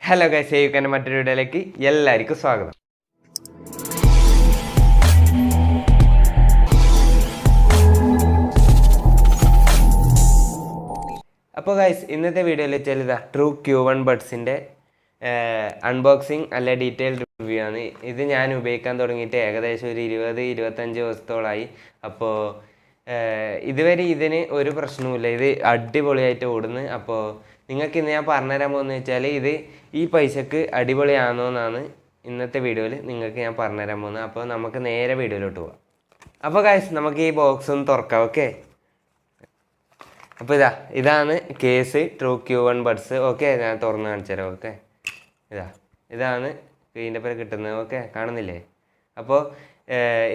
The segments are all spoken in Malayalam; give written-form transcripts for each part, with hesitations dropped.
ഹലോ ഗൈസ്, സേവിക്കാൻ്റെ മറ്റൊരു വീഡിയോയിലേക്ക് എല്ലാവർക്കും സ്വാഗതം. അപ്പോൾ ഗൈസ്, ഇന്നത്തെ വീഡിയോയിൽ വെച്ചാൽ ട്രൂ Q1 ബഡ്സിൻ്റെ അൺബോക്സിങ് അല്ല ഡീറ്റെയിൽഡ് റിവ്യൂ ആണ്. ഇത് ഞാൻ ഉപയോഗിക്കാൻ തുടങ്ങിയിട്ട് ഏകദേശം ഒരു 20-25 ദിവസത്തോളമായി. അപ്പോൾ ഇതുവരെ ഇതിന് ഒരു പ്രശ്നവുമില്ല, ഇത് അടിപൊളിയായിട്ട് ഓടുന്നു. അപ്പോൾ നിങ്ങൾക്ക് ഇന്ന് ഞാൻ പറഞ്ഞുതരാൻ പോകുന്നത് വെച്ചാൽ ഇത് ഈ പൈസക്ക് അടിപൊളിയാണോ എന്നാണ് ഇന്നത്തെ വീഡിയോയിൽ നിങ്ങൾക്ക് ഞാൻ പറഞ്ഞുതരാൻ പോകുന്നത്. അപ്പോൾ നമുക്ക് നേരെ വീഡിയോയിലോട്ട് പോകാം. അപ്പോൾ ഗൈസ്, നമുക്ക് ഈ ബോക്സ് ഒന്ന് തുറക്കാം. ഓക്കെ, അപ്പോൾ ഇതാണ് case true Q1 buds. Okay, ഞാൻ തുറന്ന് കാണിച്ചു തരാം. ഓക്കെ, ഇതാണ് ഇതിൻ്റെ പേര് കിട്ടുന്നത്. ഓക്കെ, കാണുന്നില്ലേ? അപ്പോൾ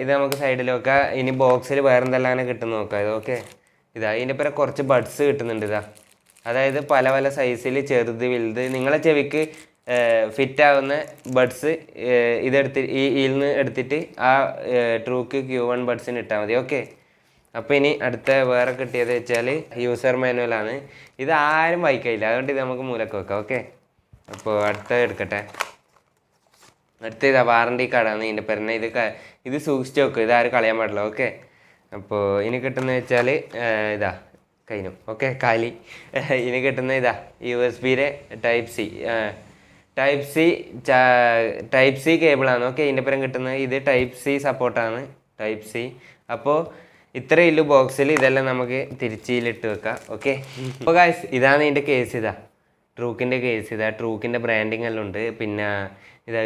ഇത് നമുക്ക് സൈഡിൽ വെക്കാം. ഇനി ബോക്സിൽ വേറെ എന്തെല്ലാം കിട്ടുന്ന നോക്കാം. ഇത് ഓക്കെ, ഇതിൻ്റെ പേര് കുറച്ച് ബഡ്സ് കിട്ടുന്നുണ്ട്. അതായത് പല പല സൈസിൽ, ചെറുത് വലുത്, നിങ്ങളെ ചെവിക്ക് ഫിറ്റാവുന്ന ബഡ്സ് ഇതിൽ നിന്ന് എടുത്തിട്ട് ആ ട്രൂക്ക് Q1 ബഡ്സിന് ഇട്ടാൽ മതി. ഓക്കെ, അപ്പോൾ ഇനി അടുത്ത വേറെ കിട്ടിയത് വെച്ചാൽ യൂസർ മാനുവലാണ്. ഇത് ആരും വായിക്കില്ല, അതുകൊണ്ട് ഇത് നമുക്ക് മൂലക്ക് വെക്കാം. ഓക്കെ, അപ്പോൾ അടുത്ത എടുക്കട്ടെ. അടുത്ത വാറണ്ടി കാർഡാണ് ഇതിൻ്റെ പേരിനെ. ഇത് സൂക്ഷിച്ച് വെക്കും, ഇതാരും കളയാൻ പാടില്ല. ഓക്കെ, അപ്പോൾ ഇനി കിട്ടുന്നത് വെച്ചാൽ കഴിഞ്ഞു. ഓക്കെ, കാലി. ഇനി കിട്ടുന്ന USB-യുടെ ടൈപ്പ് സി കേബിളാണ്. ഓക്കെ, ഇതിൻ്റെ പേരും കിട്ടുന്നത് ഇത് ടൈപ്പ് സി സപ്പോർട്ടാണ്, ടൈപ്പ് സി. അപ്പോൾ ഇത്രയേ ഉള്ളൂ ബോക്സിൽ. ഇതെല്ലാം നമുക്ക് തിരിച്ചിലിട്ട് വെക്കാം. ഓക്കെ, അപ്പോൾ ഗൈസ്, ഇതാണ് ഇതിൻ്റെ കേസ്. ട്രൂക്കിൻ്റെ കേസ്. ട്രൂക്കിൻ്റെ ബ്രാൻഡിങ് എല്ലാം ഉണ്ട്. പിന്നെ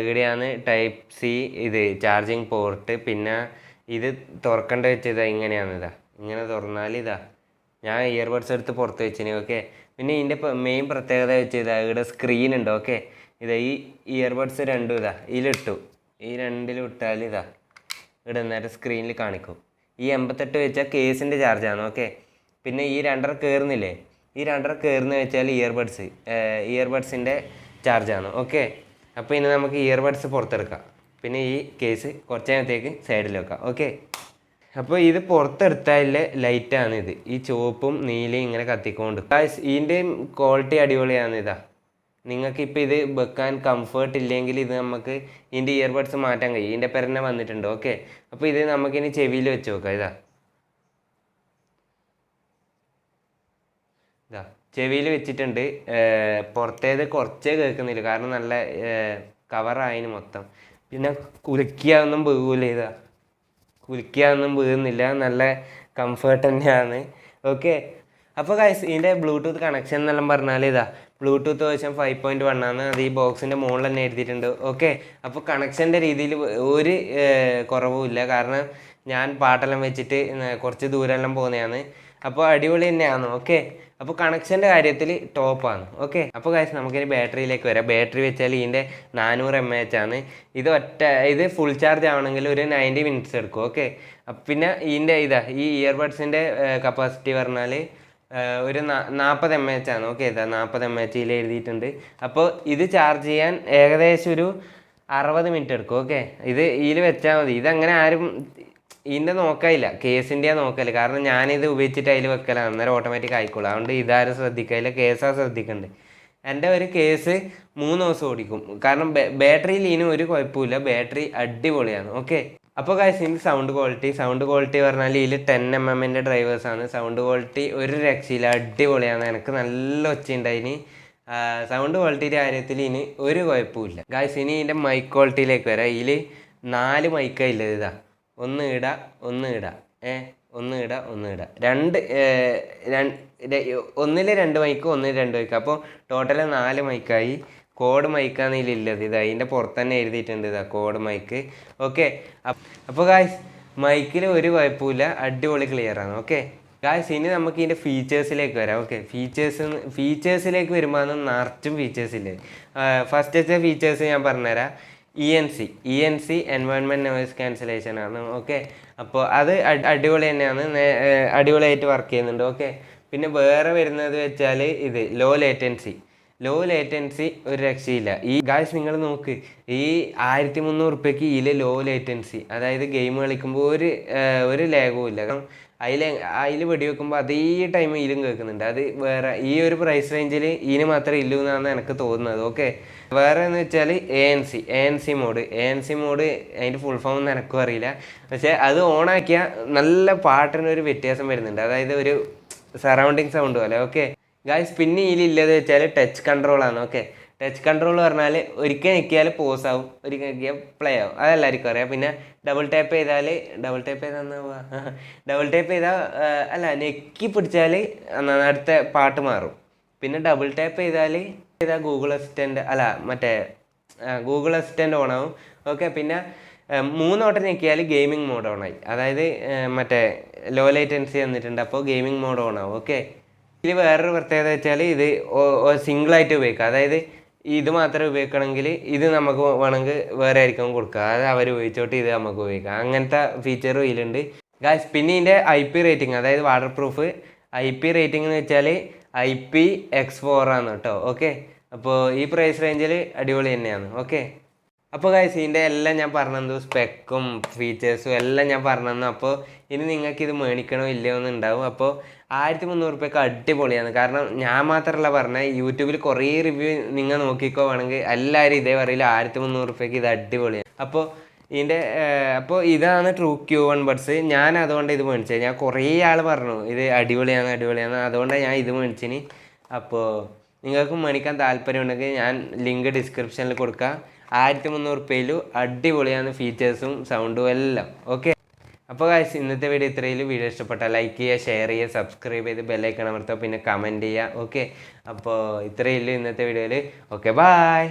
ഇവിടെയാണ് ടൈപ്പ് സി, ഇത് ചാർജിങ് പോർട്ട്. പിന്നെ ഇത് തുറക്കേണ്ട വെച്ചത് ഇങ്ങനെയാണ്. ഇങ്ങനെ തുറന്നാൽ ഞാൻ ഇയർബഡ്സ് എടുത്ത് പുറത്ത് വെച്ചിന്. ഓക്കെ, പിന്നെ ഇതിൻ്റെ മെയിൻ പ്രത്യേകത വെച്ചത് ഇവിടെ സ്ക്രീൻ ഉണ്ട്. ഓക്കെ, ഈ ഇയർബഡ്സ് രണ്ടും ഇതിലിട്ടു. ഈ രണ്ടിലും ഇട്ടാൽ ഇവിടെ നേരെ സ്ക്രീനിൽ കാണിക്കും. ഈ 88 വെച്ചാൽ കേസിൻ്റെ ചാർജാണ്. ഓക്കെ, പിന്നെ ഈ രണ്ടര കയറുന്നില്ലേ, ഈ രണ്ടര കയറുന്ന വെച്ചാൽ ഇയർബഡ്സിൻ്റെ ചാർജാണ്. ഓക്കെ, അപ്പോൾ ഇനി നമുക്ക് ഇയർബഡ്സ് പുറത്തെടുക്കാം. പിന്നെ ഈ കേസ് കുറച്ച് നേരത്തേക്ക് സൈഡിൽ വെക്കാം. ഓക്കെ, അപ്പോൾ ഇത് പുറത്തെടുത്താൽ ലൈറ്റാണ്. ഈ ചുവപ്പും നീലയും ഇങ്ങനെ കത്തിക്കൊണ്ട്. ഇതിൻ്റെ ക്വാളിറ്റി അടിപൊളിയാണ്. നിങ്ങൾക്കിപ്പോൾ ഇത് വെക്കാൻ കംഫേർട്ട് ഇല്ലെങ്കിൽ ഇത് നമുക്ക് ഇതിൻ്റെ ഇയർബഡ്സ് മാറ്റാൻ കഴിയും. ഇതിൻ്റെ പേരെന്നെ വന്നിട്ടുണ്ട്. ഓക്കെ, അപ്പോൾ ഇത് നമുക്കിനി ചെവിയിൽ വെച്ച് നോക്കാം. ചെവിയിൽ വെച്ചിട്ടുണ്ട്. പുറത്തേത് കുറച്ചേ കേൾക്കുന്നില്ല, കാരണം നല്ല കവറായതിന് മൊത്തം. പിന്നെ കുലുക്കിയൊന്നും വീഴൂല. കുലുക്കിയൊന്നും വീഴുന്നില്ല, നല്ല കംഫേർട്ട് തന്നെയാണ്. ഓക്കെ, അപ്പോൾ ഗൈസ്, ഇതിൻ്റെ ബ്ലൂടൂത്ത് കണക്ഷൻ എന്നെല്ലാം പറഞ്ഞാൽ ബ്ലൂടൂത്ത് വേർഷൻ 5.1 ആണ്. അത് ഈ ബോക്സിൻ്റെ മുകളിൽ തന്നെ എഴുതിയിട്ടുണ്ട്. ഓക്കെ, അപ്പോൾ കണക്ഷൻ്റെ രീതിയിൽ ഒരു കുറവുമില്ല, കാരണം ഞാൻ പാട്ടെല്ലാം വെച്ചിട്ട് കുറച്ച് ദൂരമെല്ലാം പോകുന്നതാണ്. അപ്പോൾ അടിപൊളി തന്നെയാണ്. ഓക്കെ, അപ്പോൾ കണക്ഷൻ്റെ കാര്യത്തിൽ ടോപ്പാണ്. ഓക്കെ, അപ്പോൾ ഗൈസ്, നമുക്കിനി ബാറ്ററിയിലേക്ക് വരാം. ബാറ്ററി വെച്ചാൽ ഇതിൻ്റെ 400 mAh ആണ്. ഇത് ഫുൾ ചാർജ് ആവണമെങ്കിൽ ഒരു 90 മിനിറ്റ്സ് എടുക്കും. ഓക്കെ, പിന്നെ ഇതിൻ്റെ ഈ ഇയർബഡ്സിൻ്റെ കപ്പാസിറ്റി പറഞ്ഞാൽ ഒരു 40 mAh ആണ്. ഓക്കെ, 40 mAh എഴുതിയിട്ടുണ്ട്. അപ്പോൾ ഇത് ചാർജ് ചെയ്യാൻ ഏകദേശം ഒരു 60 മിനിറ്റ് എടുക്കും. ഓക്കെ, ഇതിൽ വെച്ചാൽ മതി. ഇതങ്ങനെ ആരും ഇതിൻ്റെ നോക്കാനില്ല, കേസിൻ്റെ നോക്കല്, കാരണം ഞാനിത് ഉപയോഗിച്ചിട്ട് അതിൽ വെക്കലാണ്, അന്നേരം ഓട്ടോമാറ്റിക് ആയിക്കോളൂ. അതുകൊണ്ട് ഇതാരും ശ്രദ്ധിക്കില്ല, കേസാണ് ശ്രദ്ധിക്കേണ്ടത്. എൻ്റെ ഒരു കേസ് 3 ദിവസം ഓടിക്കും, കാരണം ബാറ്ററിയിൽ ഇതിന് ഒരു കുഴപ്പമില്ല, ബാറ്ററി അടിപൊളിയാണ്. ഓക്കെ, അപ്പോൾ ഗൈസ്, ഇതിൻ്റെ സൗണ്ട് ക്വാളിറ്റി പറഞ്ഞാൽ ഇതിൽ 10 mm ഡ്രൈവേഴ്സാണ്. സൗണ്ട് ക്വാളിറ്റി ഒരു രക്ഷയില്ല, അടിപൊളിയാണ്. എനിക്ക് നല്ല ഒച്ചയുണ്ടായിന്. സൗണ്ട് ക്വാളിറ്റിയുടെ കാര്യത്തിൽ ഇനി ഒരു കുഴപ്പമില്ല. ഗൈസ്, ഇനി ഇതിൻ്റെ മൈക്ക് ക്വാളിറ്റിയിലേക്ക് വരാം. ഇതിൽ 4 മൈക്കാണ് ഇല്ലത്. ഒന്ന് ഇട, ഒന്ന് ഇട, ഒന്നിൽ 2 മൈക്ക്, ഒന്നിൽ 2 മൈക്ക്. അപ്പോൾ ടോട്ടൽ 4 മൈക്കായി. കോഡ് മൈക്കാണ് ഇതിലുള്ളത്. അതിൻ്റെ പുറത്ത് തന്നെ എഴുതിയിട്ടുണ്ട് കോഡ് മൈക്ക്. ഓക്കെ, അപ്പോൾ ഗായ്സ്, മൈക്കിൽ ഒരു കുഴപ്പമില്ല, അടിപൊളി ക്ലിയറാണ്. ഓക്കെ ഗായ്സ്, ഇനി നമുക്ക് ഇതിൻ്റെ ഫീച്ചേഴ്സിലേക്ക് വരാം. ഓക്കെ, ഫീച്ചേഴ്സിലേക്ക് വരുമ്പോൾ നിറച്ചും ഫീച്ചേഴ്സില്ലേ. ഫസ്റ്റത്തെ ഫീച്ചേഴ്സ് ഞാൻ പറഞ്ഞുതരാം. ENC എൻവയോൺമെൻറ്റ് നോയിസ് ക്യാൻസലേഷൻ ആണ്. ഓക്കെ, അപ്പോൾ അത് അടിപൊളി തന്നെയാണ്, അടിപൊളിയായിട്ട് വർക്ക് ചെയ്യുന്നുണ്ട്. ഓക്കെ, പിന്നെ വേറെ വരുന്നത് വെച്ചാൽ ഇത് ലോ ലേറ്റൻസി ഒരു രക്ഷയില്ല. ഈ ഗായ്സ്, നിങ്ങൾ നോക്ക്, ഈ 1300 രൂപയ്ക്ക് ഇതിൽ ലോ ലേറ്റൻസി, അതായത് ഗെയിം കളിക്കുമ്പോൾ ഒരു ലാഗും ഇല്ല. അതിൽ വെടിവെക്കുമ്പോൾ അതേ ടൈം ഇതിലും കേൾക്കുന്നുണ്ട്. അത് വേറെ ഈ ഒരു പ്രൈസ് റേഞ്ചിൽ ഇതിന് മാത്രമേ ഇല്ലൂ എന്നാണ് എനിക്ക് തോന്നുന്നത്. ഓക്കെ, വേറെ എന്ന് വെച്ചാൽ എ എൻ സി മോഡ് അതിൻ്റെ ഫുൾ ഫോം ഒന്നും എനിക്കും അറിയില്ല. പക്ഷേ അത് ഓണാക്കിയാൽ നല്ല പാട്ടിനൊരു വ്യത്യാസം വരുന്നുണ്ട്, അതായത് ഒരു സറൗണ്ടിങ് സൗണ്ട് പോലെ. ഓക്കെ ഗായ്സ്, പിന്നെ ഇതിലില്ലത് വെച്ചാൽ ടച്ച് കൺട്രോളാണ്. ഓക്കെ, ടച്ച് കൺട്രോൾ പറഞ്ഞാൽ ഒരിക്കൽ ഞെക്കിയാൽ പോസ് ആവും, ഒരിക്കൽ ഞെക്കിയാൽ പ്ലേ ആവും, അതെല്ലാവർക്കും അറിയാം. പിന്നെ ഡബിൾ ടാപ്പ് ചെയ്താൽ അല്ല, ഞെക്കി പിടിച്ചാൽ അടുത്ത പാട്ട് മാറും. പിന്നെ ഡബിൾ ടാപ്പ് ചെയ്താൽ ഗൂഗിൾ അസിസ്റ്റൻ്റ് ഗൂഗിൾ അസിസ്റ്റൻ്റ് ഓണാവും. ഓക്കെ, പിന്നെ 3 വട്ടം ഞെക്കിയാൽ ഗെയിമിംഗ് മോഡ് ഓണായി, അതായത് ലോ ലേറ്റൻസി വന്നിട്ടുണ്ട്, അപ്പോൾ ഗെയിമിംഗ് മോഡ് ഓണാവും. ഓക്കെ, ഇതിൽ വേറൊരു പ്രത്യേകത വെച്ചാൽ ഇത് സിംഗിളായിട്ട് ഉപയോഗിക്കുക, അതായത് ഇത് മാത്രം ഉപയോഗിക്കണമെങ്കിൽ ഇത് നമുക്ക് വേണമെങ്കിൽ വേറെ ആയിരിക്കും കൊടുക്കുക, അതായത് അവർ ഉപയോഗിച്ചോട്ട് ഇത് നമുക്ക് ഉപയോഗിക്കാം, അങ്ങനത്തെ ഫീച്ചറും ഇതിലുണ്ട് ഗായ്സ്. പിന്നെ ഇതിൻ്റെ IP റേറ്റിംഗ്, അതായത് വാട്ടർ പ്രൂഫ് IP റേറ്റിംഗ് എന്ന് വെച്ചാൽ IPX4 ആണ് കേട്ടോ. ഓക്കെ, അപ്പോൾ ഈ പ്രൈസ് റേഞ്ചിൽ അടിപൊളി തന്നെയാണ്. ഓക്കെ, അപ്പോൾ ഗായ്സ് ഇതിൻ്റെ എല്ലാം ഞാൻ പറഞ്ഞു, സ്പെക്കും ഫീച്ചേഴ്സും എല്ലാം ഞാൻ പറഞ്ഞു. അപ്പോൾ ഇനി നിങ്ങൾക്ക് ഇത് മേടിക്കണോ ഇല്ലയോ എന്നുണ്ടാവും. അപ്പോൾ 1300 രൂപയ്ക്ക് അടിപൊളിയാണ്. കാരണം ഞാൻ മാത്രമല്ല പറഞ്ഞത്, യൂട്യൂബിൽ കുറേ റിവ്യൂ നിങ്ങൾ നോക്കിക്കോ വേണമെങ്കിൽ എല്ലാവരും ഇതേ പറയില്ല, 1300 രൂപയ്ക്ക് ഇത് അടിപൊളിയാണ്. അപ്പോൾ ഇതാണ് ട്രൂക്ക് Q1 ബഡ്സ്. ഞാൻ അതുകൊണ്ട് ഇത് മേടിച്ചത്. ഞാൻ കുറേ ആൾ പറഞ്ഞു ഇത് അടിപൊളിയാണ്, അതുകൊണ്ടാണ് ഞാൻ ഇത് മേടിച്ചിന്. അപ്പോൾ നിങ്ങൾക്ക് മേടിക്കാൻ താല്പര്യമുണ്ടെങ്കിൽ ഞാൻ ലിങ്ക് ഡിസ്ക്രിപ്ഷനിൽ കൊടുക്കാം. 1300 രൂപയിലും അടിപൊളിയാണ്, ഫീച്ചേഴ്സും സൗണ്ടും എല്ലാം. ഓക്കെ, അപ്പോൾ ഗൈസ് ഇന്നത്തെ വീഡിയോ ഇത്രയും. വീഡിയോ ഇഷ്ടപ്പെട്ടാൽ ലൈക്ക് ചെയ്യുക, ഷെയർ ചെയ്യുക, സബ്സ്ക്രൈബ് ചെയ്ത് ബെല്ലൈക്കൺ അമർത്തുക, പിന്നെ കമൻറ്റ് ചെയ്യുക. ഓക്കെ, അപ്പോൾ ഇത്രയേ ഉള്ളൂ ഇന്നത്തെ വീഡിയോയിൽ. Okay, by.